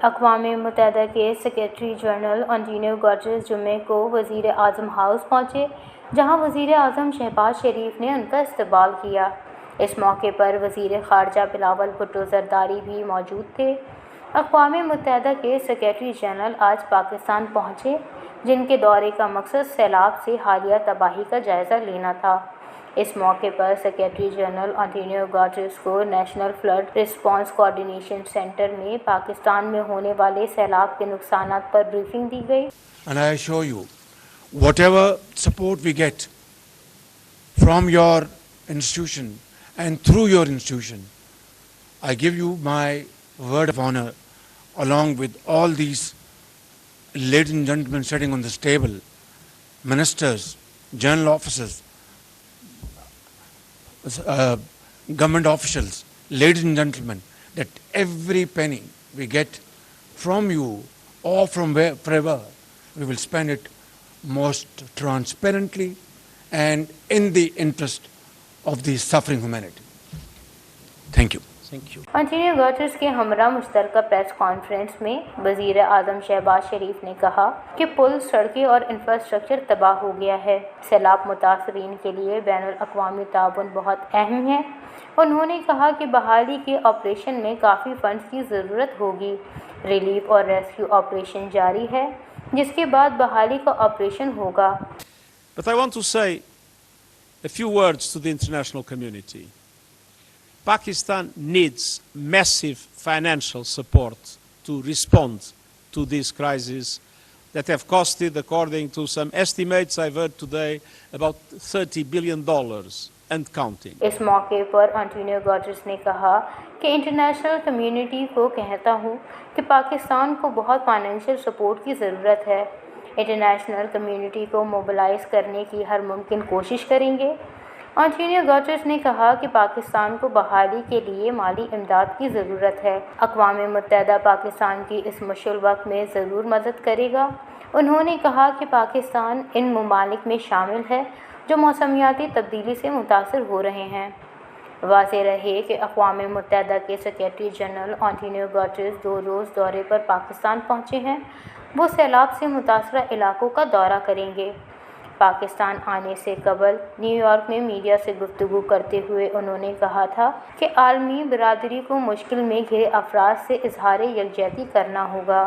अक़वाम मुत्तहिदा के secretary general Antonio Guterres जुम्मे को वज़ीर आज़म हाउस पहुँचे, जहाँ वज़ीर आज़म शहबाज शरीफ ने उनका इस्तकबाल किया। इस मौके पर वज़ीर ख़ारजा बिलावल भुट्टो ज़रदारी भी मौजूद थे। अक़वाम मुत्तहिदा के सेक्रेटरी जनरल आज पाकिस्तान पहुँचे, जिनके दौरे का मकसद सैलाब से हालिया तबाही का जायज़ा लेना था। इस मौके पर सेक्रेटरी जनरल एंटोनियो गुतेरेस को national flood response coordination centre में पाकिस्तान में होने वाले सैलाब के नुकसानात पर ब्रीफिंग दी गई। And I assure you, whatever support we get from your institution and through your institution, I give you my word of honor, along with all these ladies and gentlemen sitting on this table, ministers, general officers, government officials, ladies and gentlemen, that every penny we get from you or from wherever, we will spend it most transparently and in the interest of the suffering humanity. Thank you. Thank you. Antonio Guterres के हमरा मुश्तरका press conference में वज़ीर आज़म शहबाज शरीफ ने कहा कि पुल, सड़कें और infrastructure तबाह हो गया है। सैलाब मुतासरीन के लिए बैनुल-अक़वामी ताउन बहुत अहम है। उन्होंने कहा कि बहाली के ऑपरेशन में काफ़ी फंड्स की ज़रूरत होगी। रिलीफ और रेस्क्यू ऑपरेशन जारी है, जिसके बाद बहाली का ऑपरेशन होगा। But I want to say a few words to the international community. Pakistan needs massive financial support to respond to this crisis that have costed, according to some estimates I've heard today, about $30 billion and counting. इस मौके पर Antonio Guterres ने कहा कि international community को कहता हूँ कि पाकिस्तान को बहुत फाइनेंशियल सपोर्ट की ज़रूरत है। इंटरनेशनल कम्युनिटी को मोबिलाइज़ करने की हर मुमकिन कोशिश करेंगे। एंटोनियो गुतेरेस ने कहा कि पाकिस्तान को बहाली के लिए माली इमदाद की ज़रूरत है। अक़वाम मुत्तहिदा पाकिस्तान की इस मुश्किल वक्त में ज़रूर मदद करेगा। उन्होंने कहा कि पाकिस्तान इन ममालिक में शामिल है जो मौसमियाती तब्दीली से मुतासर हो रहे हैं। वाज़ेह रहे कि अक़वाम मुत्तहिदा के सेक्रेटरी जनरल एंटोनियो गुतेरेस 2 रोज़ दौरे पर पाकिस्तान पहुँचे हैं। वो सैलाब से मुतासरा इलाकों का दौरा करेंगे। पाकिस्तान आने से कबल न्यूयॉर्क में मीडिया से गुफ्तगू करते हुए उन्होंने कहा था कि आलमी बिरादरी को मुश्किल में घिरे अफराद से इजहार यकजहती करना होगा।